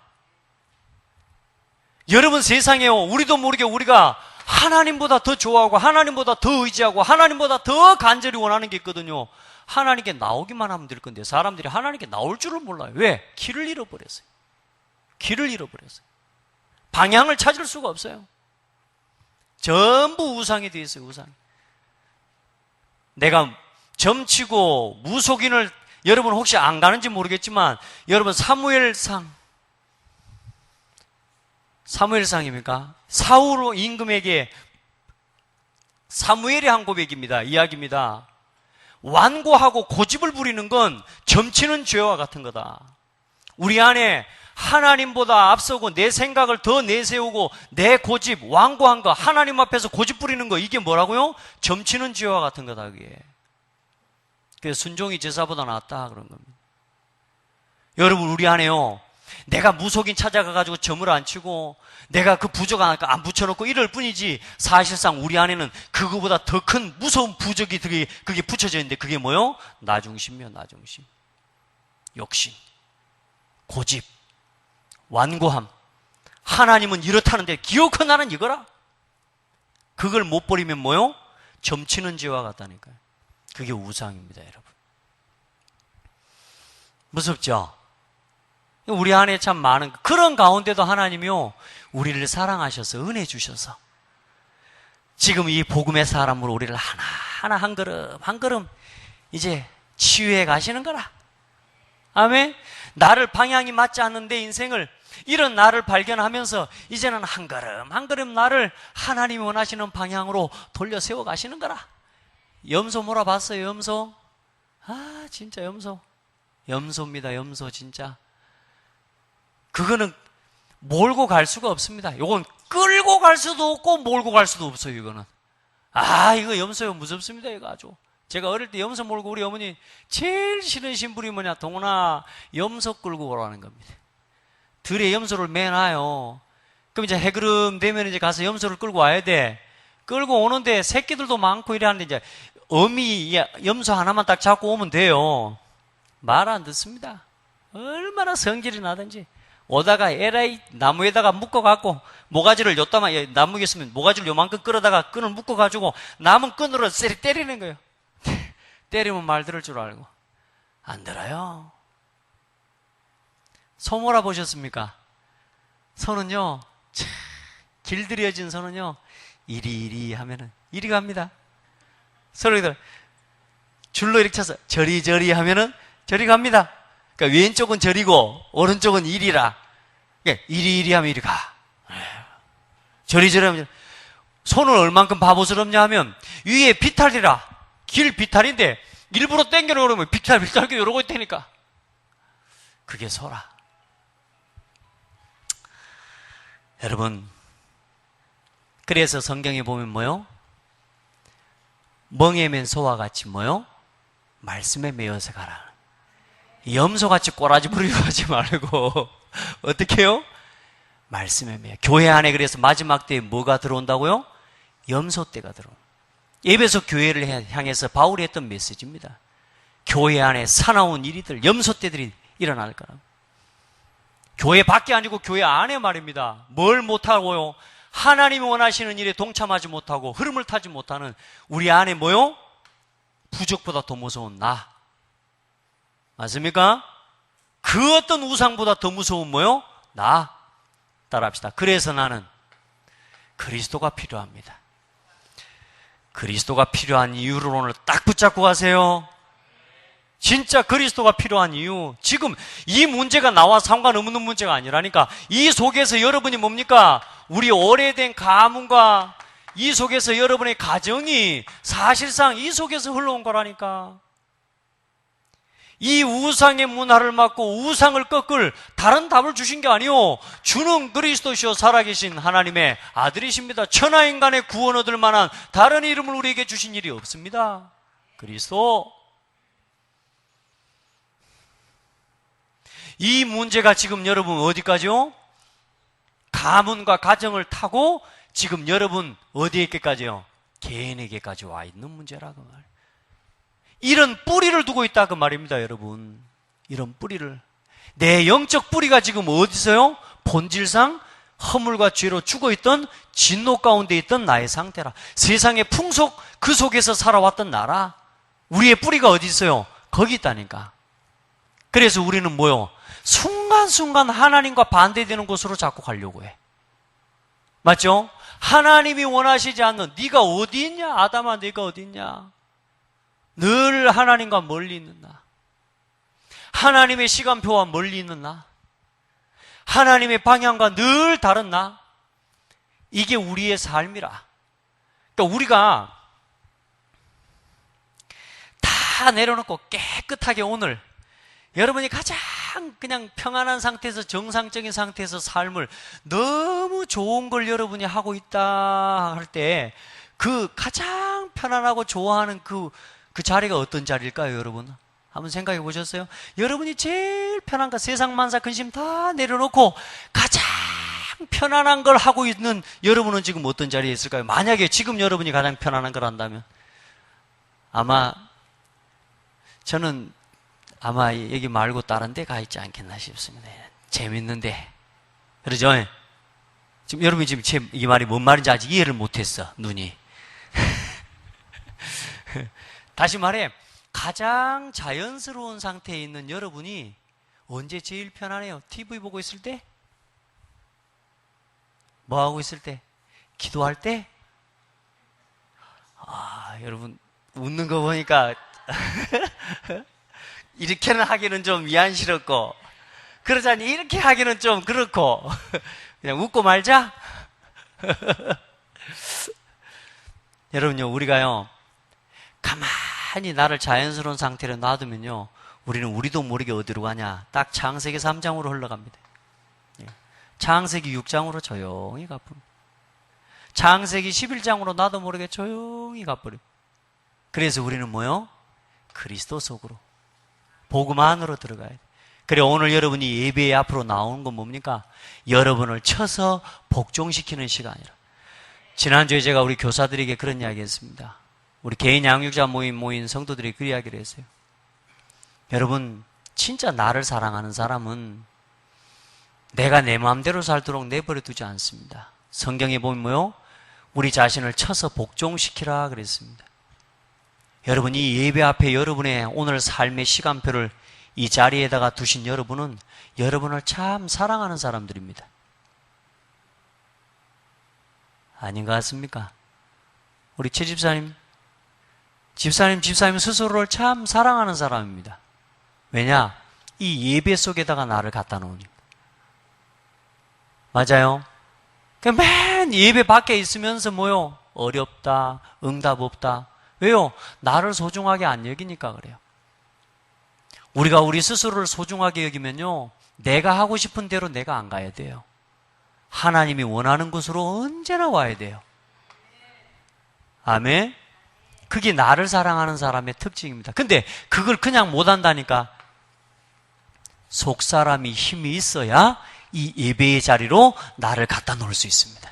여러분 세상에요, 우리도 모르게 우리가 하나님보다 더 좋아하고 하나님보다 더 의지하고 하나님보다 더 간절히 원하는 게 있거든요. 하나님께 나오기만 하면 될 건데 사람들이 하나님께 나올 줄을 몰라요. 왜? 길을 잃어버렸어요. 길을 잃어버렸어요. 방향을 찾을 수가 없어요. 전부 우상이 되어 있어요. 우상. 내가 점치고 무속인을 여러분 혹시 안 가는지 모르겠지만 여러분 사무엘상입니까? 사울 임금에게 사무엘이 한 고백입니다. 이야기입니다. 완고하고 고집을 부리는 건 점치는 죄와 같은 거다. 우리 안에 하나님보다 앞서고 내 생각을 더 내세우고 내 고집, 완고한 거, 하나님 앞에서 고집 부리는 거, 이게 뭐라고요? 점치는 죄와 같은 거다, 그게. 그래서 순종이 제사보다 낫다 그런 겁니다. 여러분 우리 안에요, 내가 무속인 찾아가가지고 점을 안 치고 내가 그 부적 안 붙여놓고 이럴 뿐이지 사실상 우리 안에는 그거보다 더 큰 무서운 부적이 그게 붙여져 있는데 그게 뭐요? 나중심이요. 나중심, 욕심, 고집, 완고함. 하나님은 이렇다는데 기어코 나는 이거라. 그걸 못 버리면 뭐요? 점치는 죄와 같다니까요. 그게 우상입니다, 여러분. 무섭죠? 우리 안에 참 많은 그런 가운데도 하나님이요, 우리를 사랑하셔서 은혜 주셔서 지금 이 복음의 사람으로 우리를 하나하나 한 걸음 한 걸음 이제 치유해 가시는 거라. 아멘. 나를 방향이 맞지 않는 내 인생을, 이런 나를 발견하면서 이제는 한 걸음 한 걸음 나를 하나님이 원하시는 방향으로 돌려 세워 가시는 거라. 염소 몰아봤어요? 염소? 아 진짜 염소입니다. 염소 진짜. 그거는 몰고 갈 수가 없습니다. 이건 끌고 갈 수도 없고 몰고 갈 수도 없어요. 이거는. 이거 염소요, 무섭습니다. 이거 아주. 제가 어릴 때 염소 몰고 우리 어머니 제일 싫은 신불이 뭐냐, 동훈아 염소 끌고 오라는 겁니다. 들에 염소를 매놔요. 그럼 이제 해그름 되면 이제 가서 염소를 끌고 와야 돼. 끌고 오는데 새끼들도 많고 이래 하는데 이제 어미 염소 하나만 딱 잡고 오면 돼요. 말 안 듣습니다. 얼마나 성질이 나든지. 오다가 에라이 나무에다가 묶어갖고 모가지를 요따만 나무 있으면 모가지를 요만큼 끌어다가 끈을 묶어가지고 남은 끈으로 세리 때리는 거예요. 때리면 말 들을 줄 알고. 안 들어요. 소 몰아보셨습니까? 소는요, 길들여진 소는요, 이리 하면은 이리 갑니다. 소리들 줄로 이렇게 쳐서 저리 하면은 저리 갑니다. 그러니까 왼쪽은 저리고 오른쪽은 이리라. 그러니까 이리 하면 이리 가. 저리 하면. 손을 얼만큼 바보스럽냐 하면 위에 비탈이라. 길 비탈인데 일부러 땡겨놓으면 그러면 비탈 이러고 있다니까. 그게 소라. 여러분, 그래서 성경에 보면 뭐요? 멍에 맨 소와 같이 뭐요? 말씀에 매여서 가라. 염소같이 꼬라지 부리고 하지 말고 어떻게 해요? 말씀에 매여. 교회 안에 그래서 마지막 때에 뭐가 들어온다고요? 염소떼가 들어온. 에베소 교회를 향해서 바울이 했던 메시지입니다. 교회 안에 사나운 일이들, 염소떼들이 일어날 거라고. 교회 밖에 아니고 교회 안에 말입니다. 뭘 못하고요? 하나님이 원하시는 일에 동참하지 못하고 흐름을 타지 못하는 우리 안에 뭐요? 부적보다 더 무서운 나. 맞습니까? 그 어떤 우상보다 더 무서운 뭐요? 나. 따라합시다. 그래서 나는 그리스도가 필요합니다. 그리스도가 필요한 이유를 오늘 딱 붙잡고 가세요. 진짜 그리스도가 필요한 이유. 지금 이 문제가 나와 상관없는 문제가 아니라니까. 이 속에서 여러분이 뭡니까? 우리 오래된 가문과 이 속에서 여러분의 가정이 사실상 이 속에서 흘러온 거라니까. 이 우상의 문화를 막고 우상을 꺾을 다른 답을 주신 게 아니요, 주는 그리스도시요 살아계신 하나님의 아들이십니다. 천하인간의 구원 얻을 만한 다른 이름을 우리에게 주신 일이 없습니다. 그리스도. 이 문제가 지금 여러분 어디까지요? 가문과 가정을 타고 지금 여러분 어디에게까지요? 개인에게까지 와 있는 문제라고 말이에요. 이런 뿌리를 두고 있다 그 말입니다, 여러분. 이런 뿌리를. 내 영적 뿌리가 지금 어디서요? 본질상 허물과 죄로 죽어있던 진노 가운데 있던 나의 상태라. 세상의 풍속 그 속에서 살아왔던 나라. 우리의 뿌리가 어디 있어요? 거기 있다니까. 그래서 우리는 뭐요? 순간순간 하나님과 반대되는 곳으로 자꾸 가려고 해. 맞죠? 하나님이 원하시지 않는 네가 어디 있냐? 아담아, 네가 어디 있냐? 늘 하나님과 멀리 있는 나. 하나님의 시간표와 멀리 있는 나. 하나님의 방향과 늘 다른 나. 이게 우리의 삶이라. 그러니까 우리가 다 내려놓고 깨끗하게 오늘 여러분이 가장 그냥 평안한 상태에서 정상적인 상태에서 삶을 너무 좋은 걸 여러분이 하고 있다 할 때 그 가장 편안하고 좋아하는 그 자리가 어떤 자리일까요, 여러분? 한번 생각해 보셨어요? 여러분이 제일 편한 거, 세상 만사 근심 다 내려놓고 가장 편안한 걸 하고 있는 여러분은 지금 어떤 자리에 있을까요? 만약에 지금 여러분이 가장 편안한 걸 한다면 아마 저는 아마 여기 말고 다른 데 가 있지 않겠나 싶습니다. 재밌는데. 그러죠? 지금 여러분이 지금 이 말이 뭔 말인지 아직 이해를 못했어, 눈이. 다시 말해, 가장 자연스러운 상태에 있는 여러분이 언제 제일 편안해요? TV 보고 있을 때? 뭐 하고 있을 때? 기도할 때? 아, 여러분, 웃는 거 보니까 이렇게는 하기는 좀 미안스럽고, 그러자니 이렇게 하기는 좀 그렇고, 그냥 웃고 말자? 여러분요, 우리가요, 가만히 나를 자연스러운 상태로 놔두면요, 우리는 우리도 모르게 어디로 가냐? 딱 창세기 3장으로 흘러갑니다. 창세기 6장으로 조용히 가버립니다. 창세기 11장으로 나도 모르게 조용히 가버립니다. 그래서 우리는 뭐요? 그리스도 속으로. 복음 안으로 들어가야 돼. 그래, 오늘 여러분이 예배에 앞으로 나오는 건 뭡니까? 여러분을 쳐서 복종시키는 시간이라. 지난주에 제가 우리 교사들에게 그런 이야기 했습니다. 우리 개인 양육자 모인 성도들이 그 이야기를 했어요. 여러분, 진짜 나를 사랑하는 사람은 내가 내 마음대로 살도록 내버려 두지 않습니다. 성경에 보면 뭐요? 우리 자신을 쳐서 복종시키라 그랬습니다. 여러분, 이 예배 앞에 여러분의 오늘 삶의 시간표를 이 자리에다가 두신 여러분은 여러분을 참 사랑하는 사람들입니다. 아닌 것 같습니까? 우리 최 집사님 스스로를 참 사랑하는 사람입니다. 왜냐? 이 예배 속에다가 나를 갖다 놓으니까. 맞아요? 맨 예배 밖에 있으면서 뭐요? 어렵다, 응답 없다. 왜요? 나를 소중하게 안 여기니까 그래요. 우리가 우리 스스로를 소중하게 여기면요, 내가 하고 싶은 대로 내가 안 가야 돼요. 하나님이 원하는 곳으로 언제나 와야 돼요. 아멘? 그게 나를 사랑하는 사람의 특징입니다. 근데 그걸 그냥 못한다니까. 속사람이 힘이 있어야 이 예배의 자리로 나를 갖다 놓을 수 있습니다.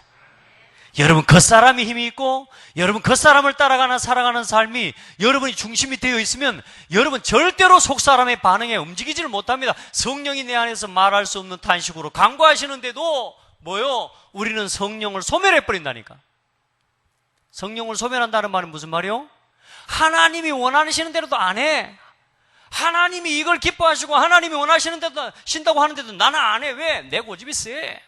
여러분, 겉사람이 힘이 있고 여러분 겉사람을 따라가는 살아가는 삶이 여러분이 중심이 되어 있으면 여러분 절대로 속사람의 반응에 움직이지를 못합니다. 성령이 내 안에서 말할 수 없는 탄식으로 간구하시는데도 뭐요? 우리는 성령을 소멸해버린다니까. 성령을 소멸한다는 말은 무슨 말이요? 하나님이 원하시는 대로도 안 해. 하나님이 이걸 기뻐하시고 하나님이 원하시는 대로 신다고 하는데도 나는 안 해. 왜? 내 고집이 세.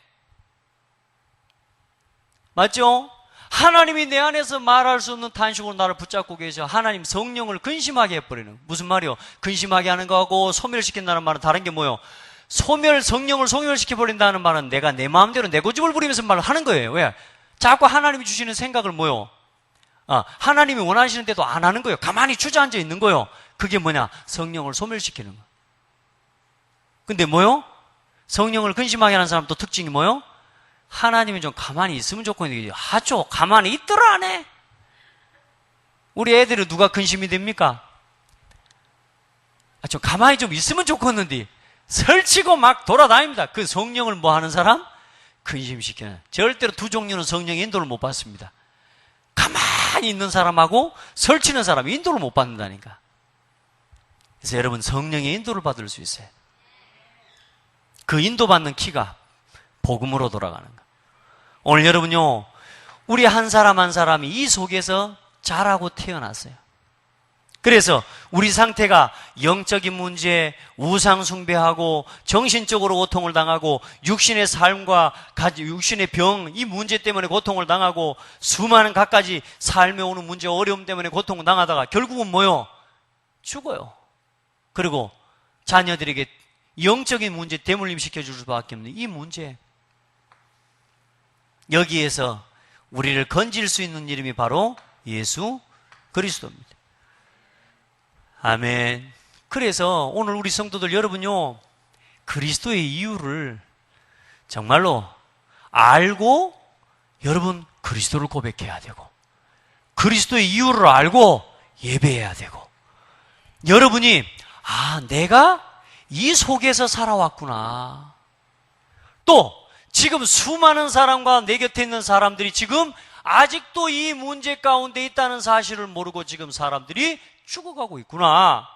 맞죠? 하나님이 내 안에서 말할 수 없는 탄식으로 나를 붙잡고 계셔. 하나님 성령을 근심하게 해버리는. 무슨 말이요? 근심하게 하는 거하고 소멸시킨다는 말은 다른 게 뭐요? 성령을 소멸시켜버린다는 말은 내가 내 마음대로 내 고집을 부리면서 말을 하는 거예요. 왜? 자꾸 하나님이 주시는 생각을 뭐요? 하나님이 원하시는 대로 안 하는 거예요. 가만히 주저앉아 있는 거예요. 그게 뭐냐? 성령을 소멸시키는 거예요. 근데 뭐요? 성령을 근심하게 하는 사람 또 특징이 뭐요? 하나님이 좀 가만히 있으면 좋겠는데 하죠. 가만히 있더라 안 해. 우리 애들은 누가 근심이 됩니까? 좀 가만히 좀 있으면 좋겠는데 설치고 막 돌아다닙니다. 그 성령을 뭐 하는 사람? 근심시키는. 절대로 두 종류는 성령의 인도를 못 받습니다. 가만히 있는 사람하고 설치는 사람 인도를 못 받는다니까. 그래서 여러분 성령의 인도를 받을 수 있어요. 그 인도받는 키가 복음으로 돌아가는 거. 오늘 여러분요, 우리 한 사람 한 사람이 이 속에서 자라고 태어났어요. 그래서 우리 상태가 영적인 문제, 우상 숭배하고 정신적으로 고통을 당하고 육신의 삶과 육신의 병, 이 문제 때문에 고통을 당하고 수많은 갖가지 삶에 오는 문제, 어려움 때문에 고통을 당하다가 결국은 뭐요? 죽어요. 그리고 자녀들에게 영적인 문제 대물림 시켜줄 수밖에 없는 이 문제. 여기에서 우리를 건질 수 있는 이름이 바로 예수 그리스도입니다. 아멘. 그래서 오늘 우리 성도들 여러분요, 그리스도의 이유를 정말로 알고 여러분 그리스도를 고백해야 되고, 그리스도의 이유를 알고 예배해야 되고, 여러분이 내가 이 속에서 살아왔구나. 또 지금 수많은 사람과 내 곁에 있는 사람들이 지금 아직도 이 문제 가운데 있다는 사실을 모르고 지금 사람들이 죽어가고 있구나.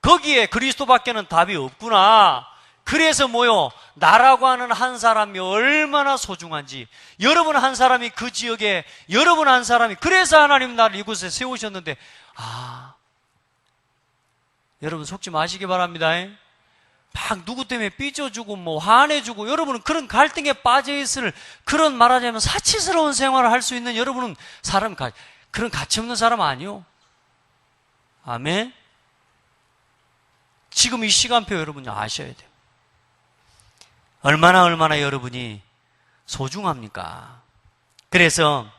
거기에 그리스도밖에는 답이 없구나. 그래서 뭐요? 나라고 하는 한 사람이 얼마나 소중한지, 여러분 한 사람이 그 지역에, 여러분 한 사람이, 그래서 하나님 나를 이곳에 세우셨는데, 여러분 속지 마시기 바랍니다. 막 누구 때문에 삐져주고 화내주고, 여러분은 그런 갈등에 빠져있을, 그런 말하자면 사치스러운 생활을 할 수 있는 여러분은 그런 가치 없는 사람 아니요. 아멘. 지금 이 시간표 여러분이 아셔야 돼요. 얼마나 여러분이 소중합니까? 그래서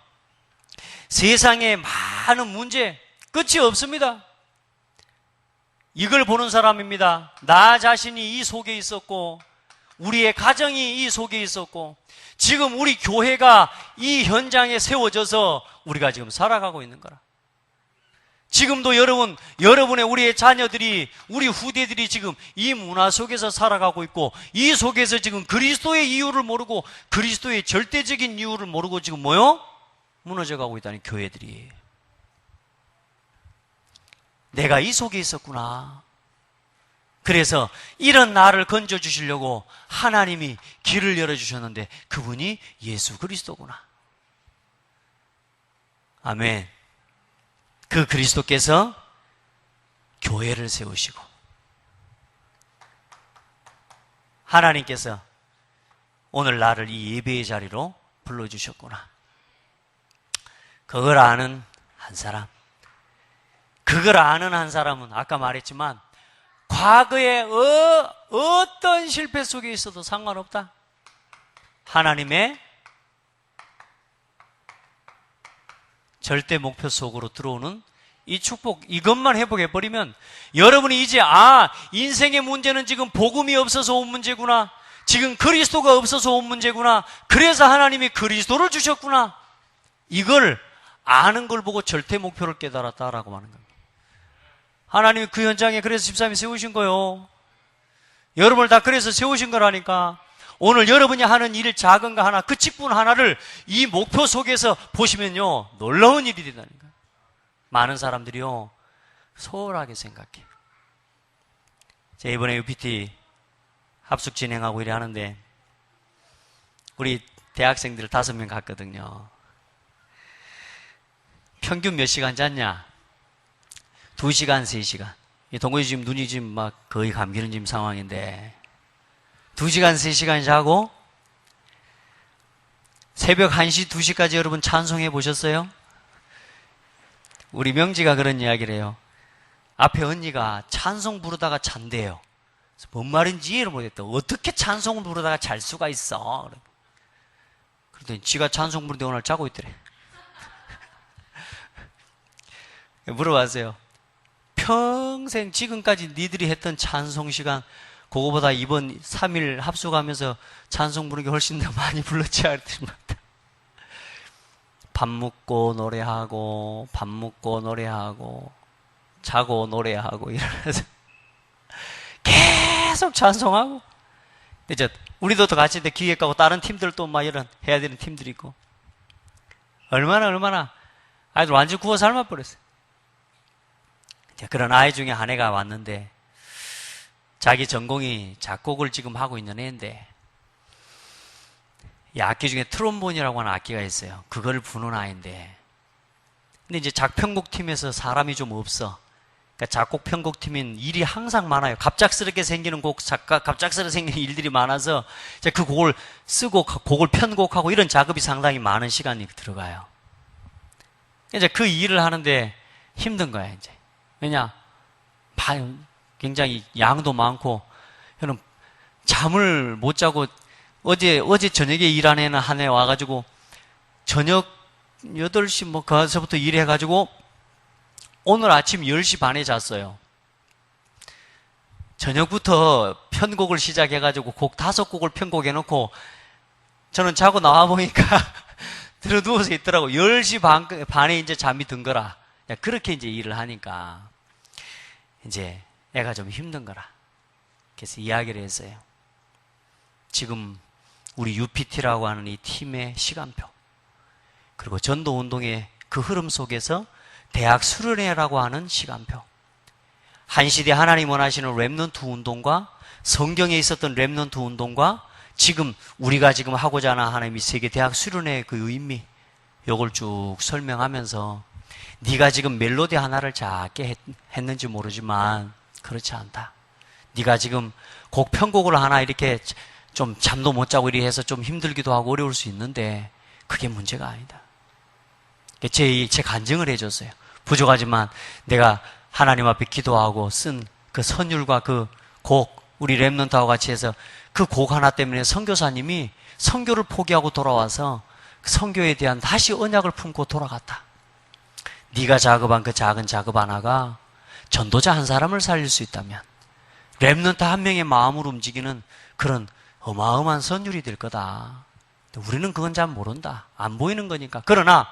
세상에 많은 문제 끝이 없습니다. 이걸 보는 사람입니다. 나 자신이 이 속에 있었고, 우리의 가정이 이 속에 있었고, 지금 우리 교회가 이 현장에 세워져서 우리가 지금 살아가고 있는 거라. 지금도 여러분의 우리의 자녀들이, 우리 후대들이 지금 이 문화 속에서 살아가고 있고, 이 속에서 지금 그리스도의 이유를 모르고, 그리스도의 절대적인 이유를 모르고 지금 무너져 가고 있다는 교회들이. 내가 이 속에 있었구나. 그래서 이런 나를 건져주시려고 하나님이 길을 열어주셨는데 그분이 예수 그리스도구나. 아멘. 그 그리스도께서 교회를 세우시고 하나님께서 오늘 나를 이 예배의 자리로 불러주셨구나. 그걸 아는 한 사람, 그걸 아는 한 사람은 아까 말했지만 과거에 어떤 실패 속에 있어도 상관없다. 하나님의 절대 목표 속으로 들어오는 이 축복, 이것만 회복해버리면 여러분이 이제 인생의 문제는 지금 복음이 없어서 온 문제구나, 지금 그리스도가 없어서 온 문제구나, 그래서 하나님이 그리스도를 주셨구나, 이걸 아는 걸 보고 절대 목표를 깨달았다라고 하는 겁니다. 하나님이 그 현장에 그래서 집사님이 세우신 거요. 여러분을 다 그래서 세우신 거라니까. 오늘 여러분이 하는 일 작은 거 하나, 그 직분 하나를 이 목표 속에서 보시면요, 놀라운 일이 된다니까. 많은 사람들이요, 소홀하게 생각해요. 제가 이번에 UPT 합숙 진행하고 이래 하는데 우리 대학생들 5명 갔거든요. 평균 몇 시간 잤냐? 2시간, 3시간. 동국이 지금 눈이 지금 막 거의 감기는 지금 상황인데 2시간, 3시간 자고 새벽 1시, 2시까지 여러분 찬송해 보셨어요? 우리 명지가 그런 이야기를 해요. 앞에 언니가 찬송 부르다가 잔대요. 뭔 말인지 이해를 못했다. 어떻게 찬송을 부르다가 잘 수가 있어? 그랬더니 지가 찬송 부르는데 오늘 자고 있더래. 물어봤어요. 평생 지금까지 니들이 했던 찬송 시간 그거보다 이번 3일 합숙하면서 찬송 부르는 게 훨씬 더 많이 불렀지 않더니 밥 먹고 노래하고 밥 먹고 노래하고 자고 노래하고 이러면서 계속 찬송하고. 이제 우리도 또 같이 기획하고 다른 팀들도 막 이런 해야 되는 팀들이 있고 얼마나 아이들 완전 구워 삶아 버렸어요. 그런 아이 중에 한 애가 왔는데 자기 전공이 작곡을 지금 하고 있는 애인데 이 악기 중에 트롬본이라고 하는 악기가 있어요. 그걸 부는 아이인데 근데 이제 작편곡팀에서 사람이 좀 없어. 그러니까 작곡 편곡팀인 일이 항상 많아요. 갑작스럽게 생기는 곡, 갑작스럽게 생기는 일들이 많아서 이제 그 곡을 쓰고 곡을 편곡하고 이런 작업이 상당히 많은 시간이 들어가요. 이제 그 일을 하는데 힘든 거야, 이제. 왜냐? 굉장히 양도 많고, 저는 잠을 못 자고, 어제 저녁에 일한 애는 한 애 와가지고, 저녁 8시 거기서부터 일해가지고, 오늘 아침 10시 반에 잤어요. 저녁부터 편곡을 시작해가지고, 곡 5곡을 편곡해놓고, 저는 자고 나와보니까, 들어 누워서 있더라고. 10시 반에 이제 잠이 든 거라. 그렇게 이제 일을 하니까, 이제 애가 좀 힘든 거라. 그래서 이야기를 했어요. 지금 우리 UPT라고 하는 이 팀의 시간표, 그리고 전도운동의 그 흐름 속에서 대학 수련회라고 하는 시간표, 한 시대 하나님 원하시는 렘넌트 운동과 성경에 있었던 렘넌트 운동과 지금 우리가 지금 하고자 하는 하나님이 세계 대학 수련회의 그 의미, 요걸 쭉 설명하면서 네가 지금 멜로디 하나를 작게 했는지 모르지만 그렇지 않다. 네가 지금 곡 편곡을 하나 이렇게 좀 잠도 못 자고 이렇게 해서 좀 힘들기도 하고 어려울 수 있는데 그게 문제가 아니다. 제 간증을 해줬어요. 부족하지만 내가 하나님 앞에 기도하고 쓴 그 선율과 그 곡, 우리 렘넌트하고 같이 해서 그 곡 하나 때문에 선교사님이 선교를 포기하고 돌아와서 선교에 대한 다시 언약을 품고 돌아갔다. 네가 작업한 그 작은 작업 하나가 전도자 한 사람을 살릴 수 있다면 렘넌트 한 명의 마음을 움직이는 그런 어마어마한 선율이 될 거다. 우리는 그건 잘 모른다. 안 보이는 거니까. 그러나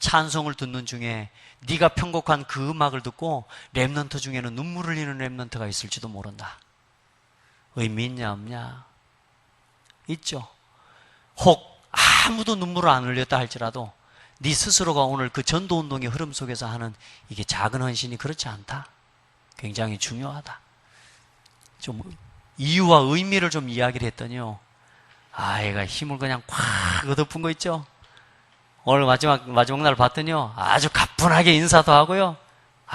찬송을 듣는 중에 네가 편곡한 그 음악을 듣고 렘넌트 중에는 눈물을 흘리는 렘넌트가 있을지도 모른다. 의미 있냐 없냐? 있죠. 혹 아무도 눈물을 안 흘렸다 할지라도 네 스스로가 오늘 그 전도운동의 흐름 속에서 하는 이게 작은 헌신이 그렇지 않다. 굉장히 중요하다. 좀 이유와 의미를 좀 이야기를 했더니요, 얘가 힘을 그냥 콱 얻어푼 거 있죠. 오늘 마지막 날 봤더니요, 아주 가뿐하게 인사도 하고요.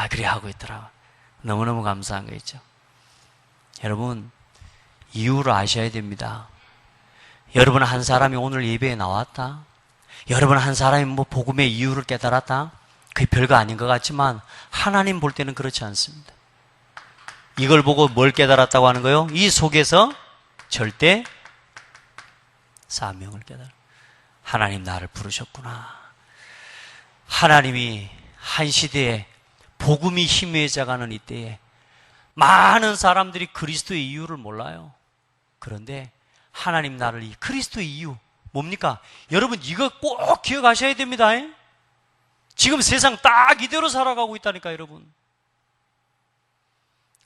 그래 하고 있더라고요. 너무너무 감사한 거 있죠. 여러분, 이유를 아셔야 됩니다. 여러분 한 사람이 오늘 예배에 나왔다. 여러분 한 사람이 복음의 이유를 깨달았다. 그게 별거 아닌 것 같지만 하나님 볼 때는 그렇지 않습니다. 이걸 보고 뭘 깨달았다고 하는 거예요? 이 속에서 절대 사명을 깨달아. 하나님 나를 부르셨구나. 하나님이 한 시대에 복음이 희미해져가는 이때에 많은 사람들이 그리스도의 이유를 몰라요. 그런데 하나님 나를 이 그리스도의 이유 뭡니까? 여러분 이거 꼭 기억하셔야 됩니다. 지금 세상 딱 이대로 살아가고 있다니까 여러분.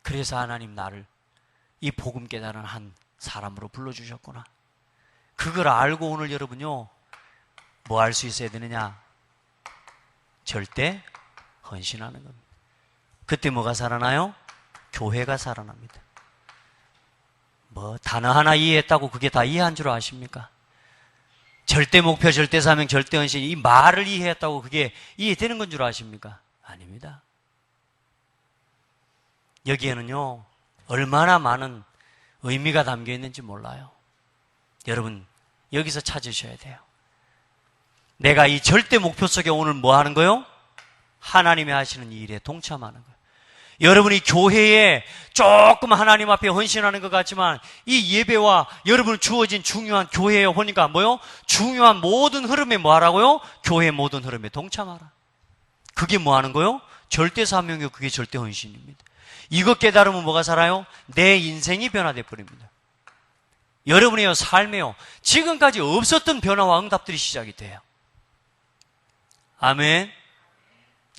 그래서 하나님 나를 이 복음 깨달은 한 사람으로 불러주셨구나. 그걸 알고 오늘 여러분요, 뭐 할 수 있어야 되느냐? 절대 헌신하는 겁니다. 그때 뭐가 살아나요? 교회가 살아납니다. 단어 하나 이해했다고 그게 다 이해한 줄 아십니까? 절대 목표, 절대 사명, 절대 헌신, 이 말을 이해했다고 그게 이해되는 건 줄 아십니까? 아닙니다. 여기에는요, 얼마나 많은 의미가 담겨 있는지 몰라요. 여러분, 여기서 찾으셔야 돼요. 내가 이 절대 목표 속에 오늘 뭐 하는 거요? 하나님이 하시는 이 일에 동참하는 거예요. 여러분이 교회에 조금 하나님 앞에 헌신하는 것 같지만 이 예배와 여러분 주어진 중요한 교회에 보니까 뭐요? 중요한 모든 흐름에 뭐 하라고요? 교회의 모든 흐름에 동참하라. 그게 뭐 하는 거요? 절대 사명이요. 그게 절대 헌신입니다. 이것 깨달으면 뭐가 살아요? 내 인생이 변화돼 버립니다. 여러분의 삶에요, 지금까지 없었던 변화와 응답들이 시작이 돼요. 아멘.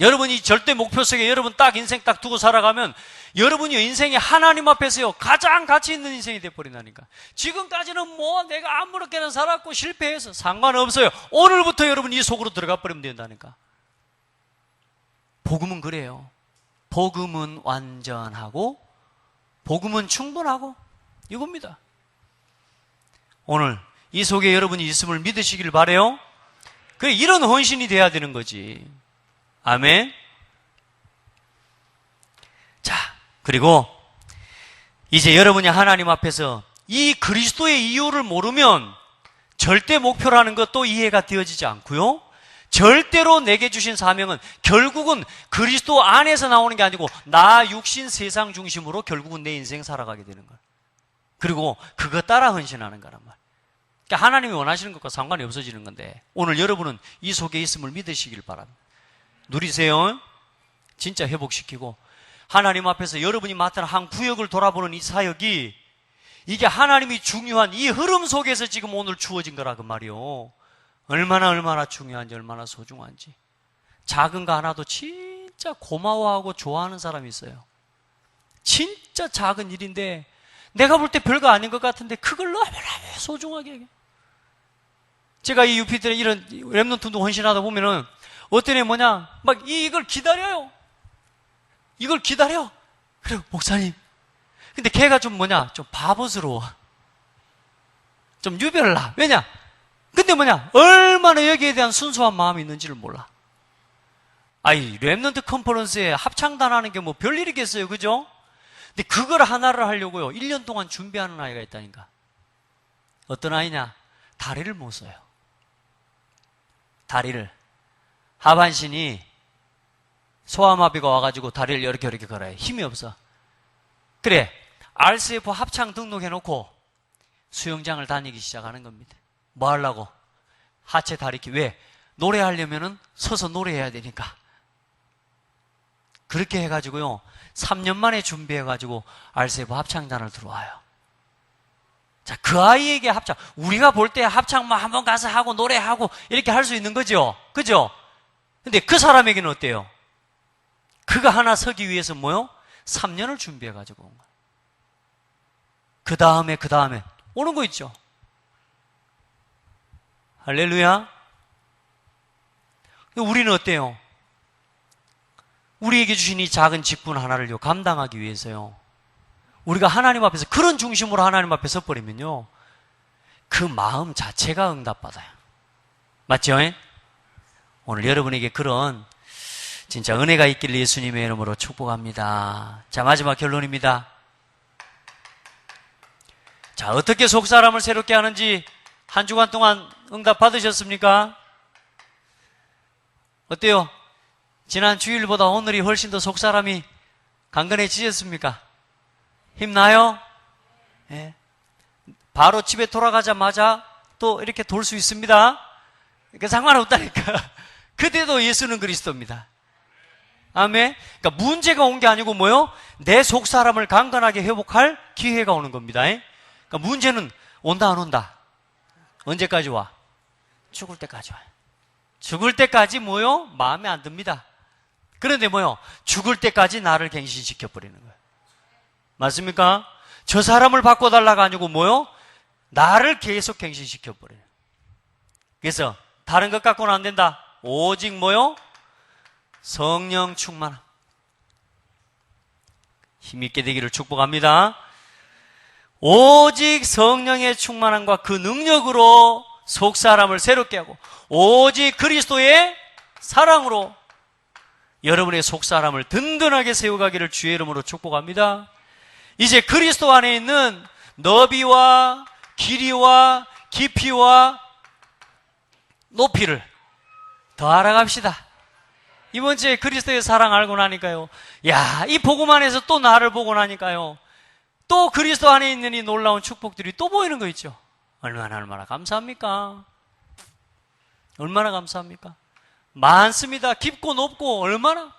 여러분이 절대 목표 속에 여러분 딱 인생 딱 두고 살아가면 여러분이 인생이 하나님 앞에서요 가장 가치 있는 인생이 돼버린다니까. 지금까지는 내가 아무렇게나 살았고 실패해서 상관없어요. 오늘부터 여러분 이 속으로 들어가 버리면 된다니까. 복음은 그래요. 복음은 완전하고 복음은 충분하고 이겁니다. 오늘 이 속에 여러분이 있음을 믿으시길 바라요. 그래, 이런 헌신이 돼야 되는 거지. 아멘. 자, 그리고 이제 여러분이 하나님 앞에서 이 그리스도의 이유를 모르면 절대 목표라는 것도 이해가 되어지지 않고요. 절대로 내게 주신 사명은 결국은 그리스도 안에서 나오는 게 아니고 나 육신 세상 중심으로 결국은 내 인생 살아가게 되는 거예요. 그리고 그거 따라 헌신하는 거란 말이에요. 그러니까 하나님이 원하시는 것과 상관이 없어지는 건데 오늘 여러분은 이 속에 있음을 믿으시길 바랍니다. 누리세요. 진짜 회복시키고 하나님 앞에서 여러분이 맡은 한 구역을 돌아보는 이 사역이 이게 하나님이 중요한 이 흐름 속에서 지금 오늘 주어진 거라 그 말이요. 얼마나 중요한지 얼마나 소중한지. 작은 거 하나도 진짜 고마워하고 좋아하는 사람이 있어요. 진짜 작은 일인데 내가 볼 때 별거 아닌 것 같은데 그걸 너무나 소중하게 얘기해. 제가 이 UP 때 이런 랩넌트 운동 헌신하다 보면은 어떤 애 뭐냐 막 이걸 기다려요. 이걸 기다려. 그래 목사님. 근데 걔가 좀 뭐냐 좀 바보스러워. 좀 유별나. 왜냐? 근데 뭐냐 얼마나 여기에 대한 순수한 마음이 있는지를 몰라. 아이 랩넌트 컨퍼런스에 합창단하는 게 뭐 별일이겠어요, 그죠? 근데 그걸 하나를 하려고요 1년 동안 준비하는 아이가 있다니까. 어떤 아이냐? 다리를 못 써요. 다리를. 하반신이 소아마비가 와가지고 다리를 이렇게 걸어요. 힘이 없어. 그래 RCF 합창 등록해놓고 수영장을 다니기 시작하는 겁니다. 뭐 하려고? 하체 다리기. 왜? 노래하려면은 서서 노래해야 되니까. 그렇게 해가지고요 3년 만에 준비해가지고 RCF 합창단을 들어와요. 자, 그 아이에게 합창, 우리가 볼 때 합창 뭐 한번 가서 하고 노래하고 이렇게 할 수 있는 거죠, 그죠? 근데 그 사람에게는 어때요? 그가 하나 서기 위해서 뭐요? 3년을 준비해가지고 온 거예요. 그 다음에 오는 거 있죠. 할렐루야. 우리는 어때요? 우리에게 주신 이 작은 직분 하나를요 감당하기 위해서요 우리가 하나님 앞에서 그런 중심으로 하나님 앞에 서버리면요 그 마음 자체가 응답받아요. 맞죠? 오늘 여러분에게 그런 진짜 은혜가 있기를 예수님의 이름으로 축복합니다. 자, 마지막 결론입니다. 자, 어떻게 속사람을 새롭게 하는지 한 주간 동안 응답 받으셨습니까? 어때요? 지난 주일보다 오늘이 훨씬 더 속사람이 강건해지셨습니까? 힘나요? 예. 바로 집에 돌아가자마자 또 이렇게 돌 수 있습니다. 그러니까 상관없다니까. 그때도 예수는 그리스도입니다. 아멘. 그러니까 문제가 온 게 아니고 뭐요? 내 속사람을 강건하게 회복할 기회가 오는 겁니다. 그러니까 문제는 온다 안 온다? 언제까지 와? 죽을 때까지 와요. 죽을 때까지 뭐요? 마음에 안 듭니다. 그런데 뭐요? 죽을 때까지 나를 갱신시켜버리는 거예요. 맞습니까? 저 사람을 바꿔달라가 아니고 뭐요? 나를 계속 갱신시켜버려요. 그래서 다른 것 갖고는 안 된다. 오직 뭐요? 성령 충만함. 힘있게 되기를 축복합니다. 오직 성령의 충만함과 그 능력으로 속사람을 새롭게 하고 오직 그리스도의 사랑으로 여러분의 속사람을 든든하게 세워가기를 주의 이름으로 축복합니다. 이제 그리스도 안에 있는 너비와 길이와 깊이와 높이를 더 알아갑시다. 이번 주에 그리스도의 사랑 알고 나니까요. 야, 이 복음 안에서 또 나를 보고 나니까요. 또 그리스도 안에 있는 이 놀라운 축복들이 또 보이는 거 있죠. 얼마나 감사합니까? 얼마나 감사합니까? 많습니다. 깊고 높고 얼마나.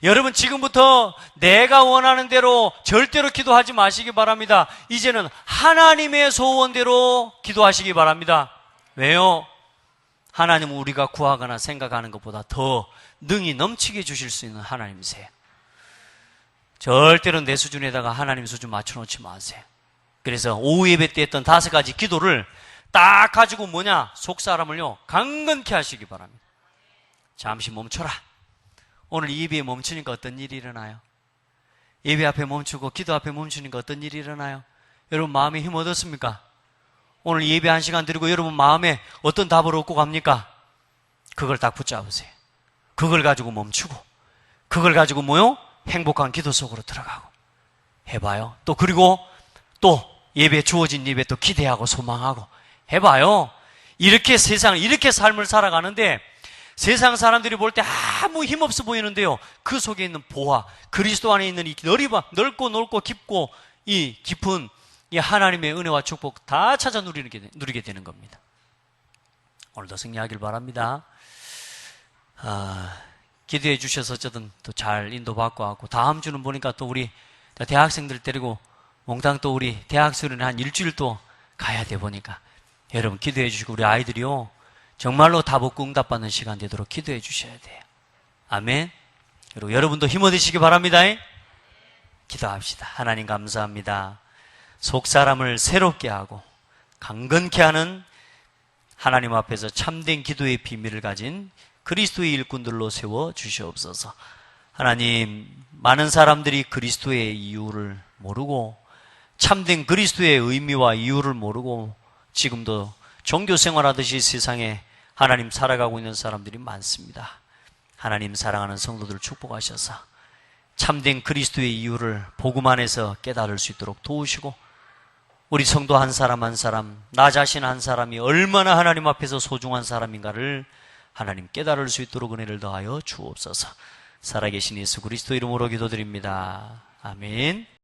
여러분 지금부터 내가 원하는 대로 절대로 기도하지 마시기 바랍니다. 이제는 하나님의 소원대로 기도하시기 바랍니다. 왜요? 하나님은 우리가 구하거나 생각하는 것보다 더 능히 넘치게 주실 수 있는 하나님이세요. 절대로 내 수준에다가 하나님 수준 맞춰놓지 마세요. 그래서 오후 예배 때 했던 5가지 기도를 딱 가지고 뭐냐? 속사람을요 강건케 하시기 바랍니다. 잠시 멈춰라. 오늘 이 예배에 멈추니까 어떤 일이 일어나요? 예배 앞에 멈추고 기도 앞에 멈추니까 어떤 일이 일어나요? 여러분 마음에 힘 얻었습니까? 오늘 예배 1시간 드리고 여러분 마음에 어떤 답을 얻고 갑니까? 그걸 딱 붙잡으세요. 그걸 가지고 멈추고 그걸 가지고 뭐요? 행복한 기도 속으로 들어가고 해봐요. 또 그리고 또 예배 주어진 예배 또 기대하고 소망하고 해봐요. 이렇게 이렇게 삶을 살아가는데 세상 사람들이 볼 때 아무 힘없어 보이는데요. 그 속에 있는 보화, 그리스도 안에 있는 이 넓고 깊고 이 깊은 이 하나님의 은혜와 축복 다 찾아 누리게 되는 겁니다. 오늘도 승리하길 바랍니다. 기도해 주셔서 어쨌든 또 잘 인도받고 하고 다음 주는 보니까 또 우리 대학생들 데리고 몽땅 또 우리 대학 수련회 한 일주일 또 가야 돼 보니까 여러분 기도해 주시고 우리 아이들이요 정말로 답 없고 응답받는 시간 되도록 기도해 주셔야 돼요. 아멘. 그리고 여러분도 힘 얻으시기 바랍니다. 기도합시다. 하나님 감사합니다. 속사람을 새롭게 하고 강건케 하는 하나님 앞에서 참된 기도의 비밀을 가진 그리스도의 일꾼들로 세워 주시옵소서. 하나님, 많은 사람들이 그리스도의 이유를 모르고 참된 그리스도의 의미와 이유를 모르고 지금도 종교 생활하듯이 세상에 하나님 살아가고 있는 사람들이 많습니다. 하나님 사랑하는 성도들 축복하셔서 참된 그리스도의 이유를 복음 안에서 깨달을 수 있도록 도우시고 우리 성도 한 사람 한 사람, 나 자신 한 사람이 얼마나 하나님 앞에서 소중한 사람인가를 하나님 깨달을 수 있도록 은혜를 더하여 주옵소서. 살아계신 예수 그리스도 이름으로 기도드립니다. 아멘.